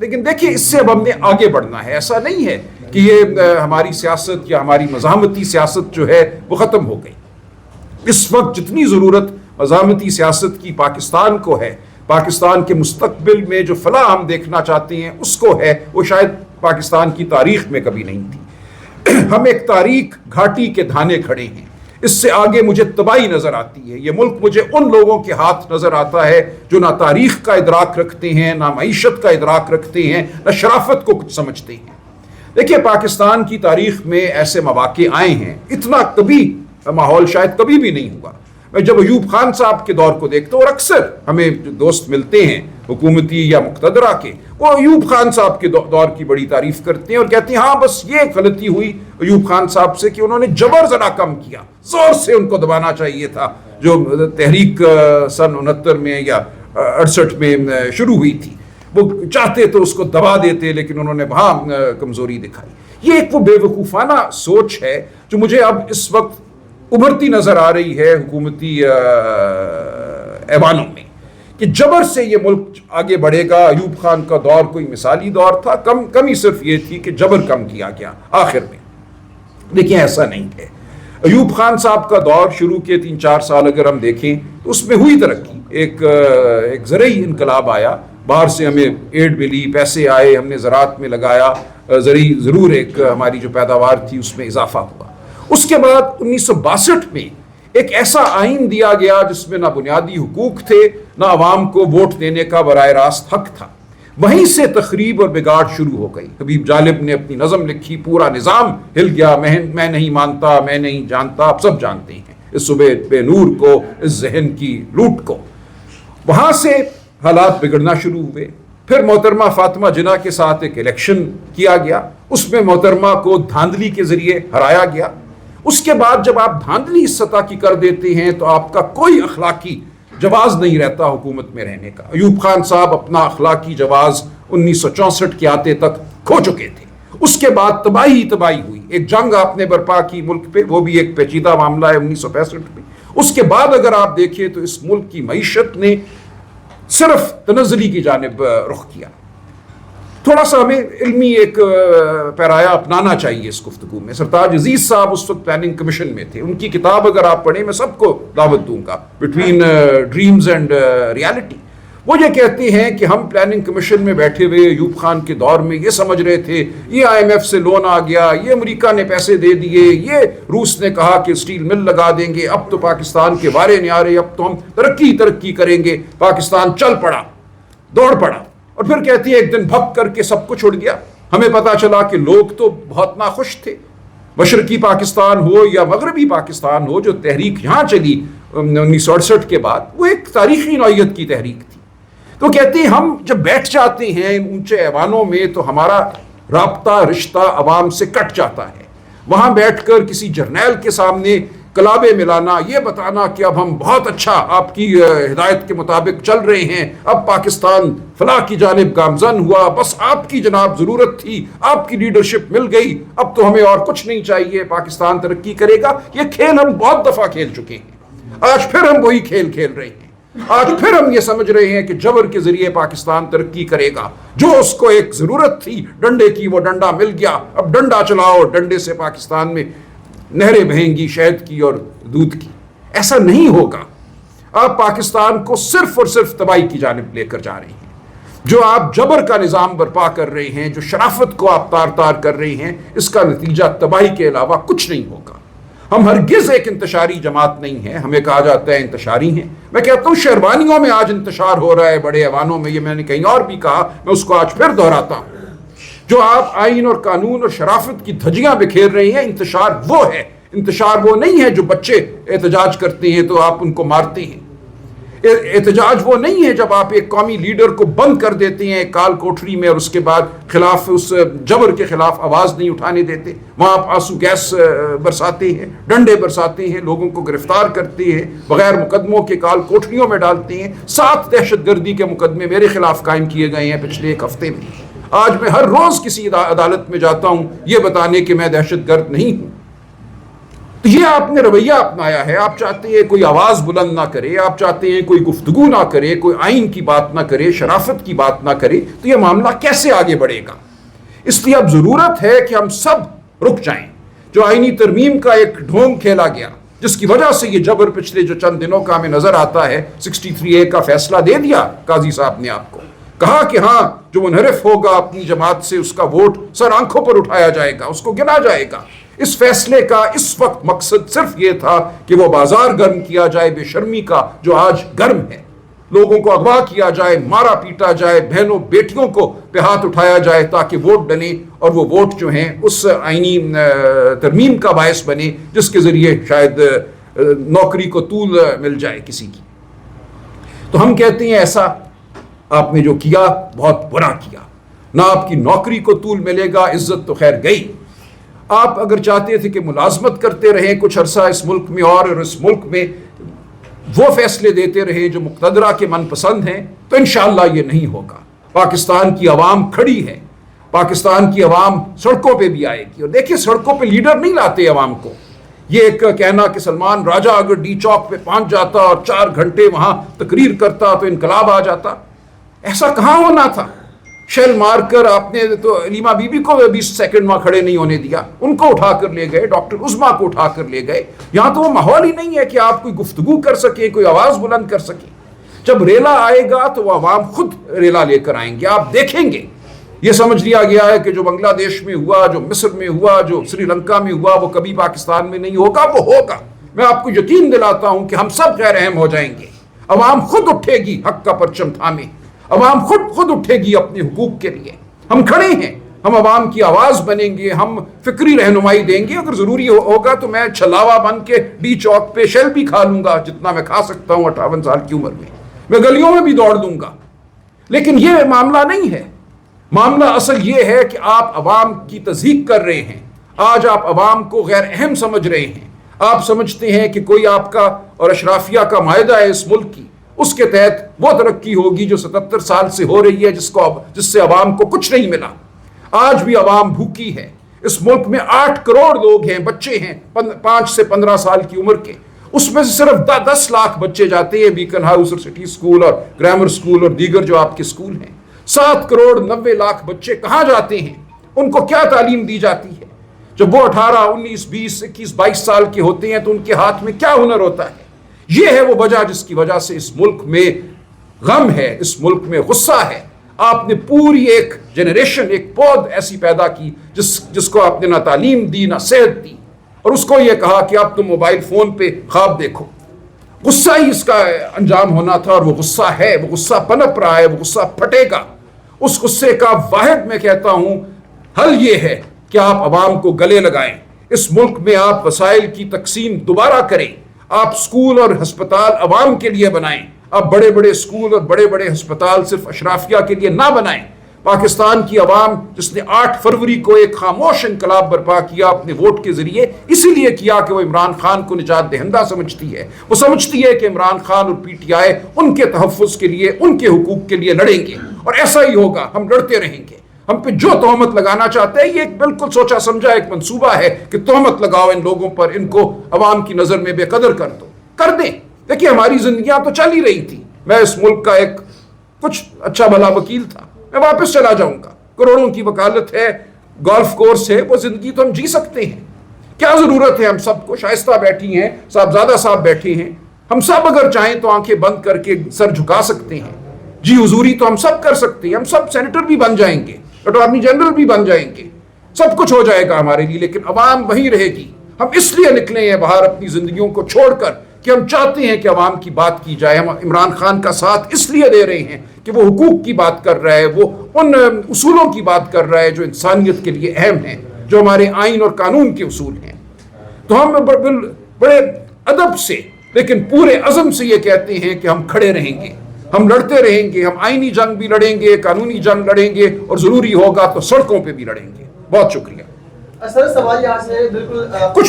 لیکن دیکھیے اس سے اب ہم نے آگے بڑھنا ہے. ایسا نہیں ہے کہ یہ ہماری سیاست یا ہماری مزاحمتی سیاست جو ہے وہ ختم ہو گئی. اس وقت جتنی ضرورت مزاحمتی سیاست کی پاکستان کو ہے، پاکستان کے مستقبل میں جو فلاح ہم دیکھنا چاہتے ہیں اس کو ہے، وہ شاید پاکستان کی تاریخ میں کبھی نہیں تھی. ہم ایک تاریخ گھاٹی کے دھانے کھڑے ہیں. اس سے آگے مجھے تباہی نظر آتی ہے. یہ ملک مجھے ان لوگوں کے ہاتھ نظر آتا ہے جو نہ تاریخ کا ادراک رکھتے ہیں، نہ معیشت کا ادراک رکھتے ہیں، نہ شرافت کو کچھ سمجھتے ہیں. دیکھیے پاکستان کی تاریخ میں ایسے مواقع آئے ہیں، اتنا کبھی ماحول شاید کبھی بھی نہیں ہوا. میں جب ایوب خان صاحب کے دور کو دیکھتا ہوں، اور اکثر ہمیں جو دوست ملتے ہیں حکومتی یا مقتدرہ کے، وہ ایوب خان صاحب کے دور کی بڑی تعریف کرتے ہیں اور کہتے ہیں ہاں بس یہ غلطی ہوئی ایوب خان صاحب سے کہ انہوں نے جبر ذرا کم کیا، زور سے ان کو دبانا چاہیے تھا. جو تحریک سن 69 میں یا 68 میں شروع ہوئی تھی، وہ چاہتے تو اس کو دبا دیتے، لیکن انہوں نے وہاں کمزوری دکھائی. یہ ایک وہ بے وقوفانہ سوچ ہے جو مجھے اب اس وقت ابھرتی نظر آ رہی ہے حکومتی ایوانوں میں، کہ جبر سے یہ ملک آگے بڑھے گا. ایوب خان کا دور کوئی مثالی دور تھا، کمی صرف یہ تھی کہ جبر کم کیا گیا آخر میں. لیکن ایسا نہیں ہے. ایوب خان صاحب کا دور شروع کے 3-4 سال اگر ہم دیکھیں تو اس میں ہوئی ترقی. ایک زرعی انقلاب آیا، باہر سے ہمیں ایڈ ملی، پیسے آئے، ہم نے زراعت میں لگایا، زرعی ضرور ایک ہماری جو پیداوار تھی اس میں اضافہ ہوا. اس کے بعد 1962 میں ایک ایسا آئین دیا گیا جس میں نہ بنیادی حقوق تھے، نہ عوام کو ووٹ دینے کا براہ راست حق تھا. وہیں سے تخریب اور بگاڑ شروع ہو گئی. حبیب جالب نے اپنی نظم لکھی، پورا نظام ہل گیا. میں نہیں مانتا، میں نہیں جانتا، آپ سب جانتے ہیں اس صبح بے نور کو، اس ذہن کی لوٹ کو. وہاں سے حالات بگڑنا شروع ہوئے. پھر محترمہ فاطمہ جناح کے ساتھ ایک الیکشن کیا گیا، اس میں محترمہ کو دھاندلی کے ذریعے ہرایا گیا. اس کے بعد جب آپ دھاندلی اس سطح کی کر دیتے ہیں تو آپ کا کوئی اخلاقی جواز نہیں رہتا حکومت میں رہنے کا. ایوب خان صاحب اپنا اخلاقی جواز 1964 کے آتے تک کھو چکے تھے. اس کے بعد تباہی ہوئی. ایک جنگ آپ نے برپا کی ملک پہ، وہ بھی ایک پیچیدہ معاملہ ہے 1965 میں. اس کے بعد اگر آپ دیکھیں تو اس ملک کی معیشت نے صرف تنزلی کی جانب رخ کیا. تھوڑا سا ہمیں علمی ایک پیرایا اپنانا چاہیے اس گفتگو میں. سرتاج عزیز صاحب اس وقت پلاننگ کمیشن میں تھے. ان کی کتاب اگر آپ پڑھیں، میں سب کو دعوت دوں گا، بٹوین ڈریمز اینڈ ریالٹی. وہ یہ کہتے ہیں کہ ہم پلاننگ کمیشن میں بیٹھے ہوئے ایوب خان کے دور میں یہ سمجھ رہے تھے یہ IMF سے لون آ گیا، یہ امریکہ نے پیسے دے دیے، یہ روس نے کہا کہ اسٹیل مل لگا دیں گے، اب تو پاکستان کے وارے نیارے، اب تو ہم ترقی کریں گے. پاکستان چل پڑا، دوڑ پڑا، اور پھر کہتی ہے ایک دن بھگ کر کے سب کچھ اڑ گیا. ہمیں پتا چلا کہ لوگ تو بہت ناخوش تھے. مشرقی پاکستان ہو یا مغربی پاکستان ہو، جو تحریک یہاں چلی 1968 کے بعد، وہ ایک تاریخی نوعیت کی تحریک تھی. تو کہتے ہیں ہم جب بیٹھ جاتے ہیں ان اونچے ایوانوں میں تو ہمارا رابطہ رشتہ عوام سے کٹ جاتا ہے. وہاں بیٹھ کر کسی جرنیل کے سامنے کلابے ملانا، یہ بتانا کہ اب ہم بہت اچھا آپ کی ہدایت کے مطابق چل رہے ہیں، اب پاکستان فلاح کی جانب گامزن ہوا، بس آپ کی جناب ضرورت تھی، آپ کی لیڈرشپ مل گئی، اب تو ہمیں اور کچھ نہیں چاہیے، پاکستان ترقی کرے گا. یہ کھیل ہم بہت دفعہ کھیل چکے ہیں. آج پھر ہم وہی کھیل کھیل رہے ہیں. آج پھر ہم یہ سمجھ رہے ہیں کہ جبر کے ذریعے پاکستان ترقی کرے گا. جو اس کو ایک ضرورت تھی ڈنڈے کی، وہ ڈنڈا مل گیا، اب ڈنڈا چلاؤ، ڈنڈے سے پاکستان میں نہریں بہیں گی شہد کی اور دودھ کی. ایسا نہیں ہوگا. آپ پاکستان کو صرف اور صرف تباہی کی جانب لے کر جا رہے ہیں. جو آپ جبر کا نظام برپا کر رہے ہیں، جو شرافت کو آپ تار کر رہے ہیں، اس کا نتیجہ تباہی کے علاوہ کچھ نہیں ہوگا. ہم ہرگز ایک انتشاری جماعت نہیں ہیں. ہمیں کہا جاتا ہے انتشاری ہیں. میں کہتا ہوں شہربانیوں میں آج انتشار ہو رہا ہے، بڑے ایوانوں میں. یہ میں نے کہیں اور بھی کہا، میں اس کو آج پھر دہراتا ہوں. جو آپ آئین اور قانون اور شرافت کی دھجیاں بکھیر رہے ہیں، انتشار وہ ہے. انتشار وہ نہیں ہے جو بچے احتجاج کرتے ہیں تو آپ ان کو مارتے ہیں. احتجاج وہ نہیں ہے جب آپ ایک قومی لیڈر کو بند کر دیتے ہیں کال کوٹری میں اور اس کے بعد خلاف اس جبر کے خلاف آواز نہیں اٹھانے دیتے. وہاں آپ آنسو گیس برساتے ہیں، ڈنڈے برساتے ہیں، لوگوں کو گرفتار کرتے ہیں، بغیر مقدموں کے کال کوٹریوں میں ڈالتے ہیں. 7 دہشت گردی کے مقدمے میرے خلاف قائم کیے گئے ہیں پچھلے 1 ہفتے میں. آج میں ہر روز کسی عدالت میں جاتا ہوں یہ بتانے کہ میں دہشت گرد نہیں ہوں. تو یہ آپ نے رویہ اپنایا ہے. آپ چاہتے ہیں کوئی آواز بلند نہ کرے, آپ چاہتے ہیں کوئی گفتگو نہ کرے, کوئی آئین کی بات نہ کرے, شرافت کی بات نہ کرے, تو یہ معاملہ کیسے آگے بڑھے گا؟ اس لیے اب ضرورت ہے کہ ہم سب رک جائیں. جو آئینی ترمیم کا ایک ڈھونگ کھیلا گیا, جس کی وجہ سے یہ جبر پچھلے جو چند دنوں کا ہمیں نظر آتا ہے, 63A کا فیصلہ دے دیا قاضی صاحب نے, آپ کو کہا کہ ہاں جو منحرف ہوگا اپنی جماعت سے, اس کا ووٹ سر آنکھوں پر اٹھایا جائے گا, اس کو گنا جائے گا. اس فیصلے کا اس وقت مقصد صرف یہ تھا کہ وہ بازار گرم کیا جائے بے شرمی کا جو آج گرم ہے. لوگوں کو اغوا کیا جائے, مارا پیٹا جائے, بہنوں بیٹیوں کو پہ ہاتھ اٹھایا جائے تاکہ ووٹ ڈلے, اور وہ ووٹ جو ہیں اس آئینی ترمیم کا باعث بنے جس کے ذریعے شاید نوکری کو طول مل جائے کسی کی. تو ہم کہتے ہیں ایسا آپ نے جو کیا بہت برا کیا. نہ آپ کی نوکری کو طول ملے گا, عزت تو خیر گئی. آپ اگر چاہتے تھے کہ ملازمت کرتے رہیں کچھ عرصہ اس ملک میں, اور اس ملک میں وہ فیصلے دیتے رہے جو مقتدرہ کے من پسند ہیں, تو انشاءاللہ یہ نہیں ہوگا. پاکستان کی عوام کھڑی ہے, پاکستان کی عوام سڑکوں پہ بھی آئے گی. اور دیکھیے سڑکوں پہ لیڈر نہیں لاتے عوام کو. یہ ایک کہنا کہ سلمان راجہ اگر ڈی چوک پہ پہنچ جاتا اور 4 گھنٹے وہاں تقریر کرتا تو انقلاب آ جاتا, ایسا کہاں ہونا تھا. شیل مار کر آپ نے تو علیمہ بی بی کو 20 سیکنڈ وہاں کھڑے نہیں ہونے دیا, ان کو اٹھا کر لے گئے, ڈاکٹر عظمیٰ کو اٹھا کر لے گئے. یہاں تو وہ ماحول ہی نہیں ہے کہ آپ کوئی گفتگو کر سکیں, کوئی آواز بلند کر سکیں. جب ریلا آئے گا تو وہ عوام خود ریلا لے کر آئیں گے, آپ دیکھیں گے. یہ سمجھ لیا گیا ہے کہ جو بنگلہ دیش میں ہوا, جو مصر میں ہوا, جو سری لنکا میں ہوا, وہ کبھی پاکستان میں نہیں ہوگا. وہ ہوگا. میں آپ کو یقین دلاتا ہوں کہ ہم سب غیر اہم ہو جائیں گے. عوام خود اٹھے گی حق کا پرچم تھامے, عوام خود اٹھے گی اپنے حقوق کے لیے. ہم کھڑے ہیں, ہم عوام کی آواز بنیں گے, ہم فکری رہنمائی دیں گے. اگر ضروری ہوگا تو میں چھلاوا بن کے ڈی چوک پہ شیل بھی کھا لوں گا, جتنا میں کھا سکتا ہوں 58 سال کی عمر میں. میں گلیوں میں بھی دوڑ دوں گا. لیکن یہ معاملہ نہیں ہے. معاملہ اصل یہ ہے کہ آپ عوام کی تضحیک کر رہے ہیں. آج آپ عوام کو غیر اہم سمجھ رہے ہیں. آپ سمجھتے ہیں کہ کوئی آپ کا اور اشرافیہ کا معاہدہ ہے اس ملک کی, اس کے تحت وہ ترقی ہوگی جو 77 سال سے ہو رہی ہے, جس سے عوام کو کچھ نہیں ملا. آج بھی عوام بھوکی ہے. اس ملک میں 8 کروڑ لوگ ہیں, بچے ہیں 5 سے 15 سال کی عمر کے. اس میں سے صرف 10 لاکھ بچے جاتے ہیں بیکن ہاؤس اور سٹی سکول اور گرامر سکول اور دیگر جو آپ کے سکول ہیں. 7 کروڑ 90 لاکھ بچے کہاں جاتے ہیں؟ ان کو کیا تعلیم دی جاتی ہے؟ جب وہ 18, 19, 20, 21, 22 سال کے ہوتے ہیں تو ان کے ہاتھ میں کیا ہنر ہوتا ہے؟ یہ ہے وہ وجہ جس کی وجہ سے اس ملک میں غم ہے, اس ملک میں غصہ ہے. آپ نے پوری ایک جنریشن, ایک پود ایسی پیدا کی جس کو آپ نے نہ تعلیم دی نہ صحت دی, اور اس کو یہ کہا کہ اب تم موبائل فون پہ خواب دیکھو. غصہ ہی اس کا انجام ہونا تھا, اور وہ غصہ ہے, وہ غصہ پنپ رہا ہے, وہ غصہ پھٹے گا. اس غصے کا واحد میں کہتا ہوں حل یہ ہے کہ آپ عوام کو گلے لگائیں. اس ملک میں آپ وسائل کی تقسیم دوبارہ کریں. آپ سکول اور ہسپتال عوام کے لیے بنائیں. آپ بڑے بڑے سکول اور بڑے بڑے ہسپتال صرف اشرافیہ کے لیے نہ بنائیں. پاکستان کی عوام جس نے 8 فروری کو ایک خاموش انقلاب برپا کیا اپنے ووٹ کے ذریعے, اسی لیے کیا کہ وہ عمران خان کو نجات دہندہ سمجھتی ہے. وہ سمجھتی ہے کہ عمران خان اور پی ٹی آئی ان کے تحفظ کے لیے, ان کے حقوق کے لیے لڑیں گے, اور ایسا ہی ہوگا. ہم لڑتے رہیں گے. ہم پہ جو تہمت لگانا چاہتے ہیں, یہ ایک بالکل سوچا سمجھا ایک منصوبہ ہے کہ تہمت لگاؤ ان لوگوں پر, ان کو عوام کی نظر میں بے قدر کر دو, کر دیں. دیکھیے ہماری زندگیاں تو چل ہی رہی تھی. میں اس ملک کا ایک کچھ اچھا بھلا وکیل تھا, میں واپس چلا جاؤں گا. کروڑوں کی وکالت ہے, گولف کورس ہے, وہ زندگی تو ہم جی سکتے ہیں. کیا ضرورت ہے ہم سب کو؟ شائستہ بیٹھی ہیں, صاحبزادہ صاحب بیٹھے ہیں, ہم سب اگر چاہیں تو آنکھیں بند کر کے سر جھکا سکتے ہیں. جی حضوری تو ہم سب کر سکتے ہیں. ہم سب سینیٹر بھی بن جائیں گے, اٹارنی جنرل بھی بن جائیں گے, سب کچھ ہو جائے گا ہمارے لیے. لیکن عوام وہیں رہے گی. ہم اس لیے نکلے ہیں باہر اپنی زندگیوں کو چھوڑ کر کہ ہم چاہتے ہیں کہ عوام کی بات کی جائے. ہم عمران خان کا ساتھ اس لیے دے رہے ہیں کہ وہ حقوق کی بات کر رہا ہے, وہ ان اصولوں کی بات کر رہا ہے جو انسانیت کے لیے اہم ہیں, جو ہمارے آئین اور قانون کے اصول ہیں. تو ہم بڑے ادب سے لیکن پورے عزم سے یہ کہتے ہیں کہ ہم کھڑے رہیں گے, ہم لڑتے رہیں گے. ہم آئینی جنگ بھی لڑیں گے, قانونی جنگ لڑیں گے, اور ضروری ہوگا تو سڑکوں پہ بھی لڑیں گے. بہت شکریہ. سر سوال یہاں سے بالکل کچھ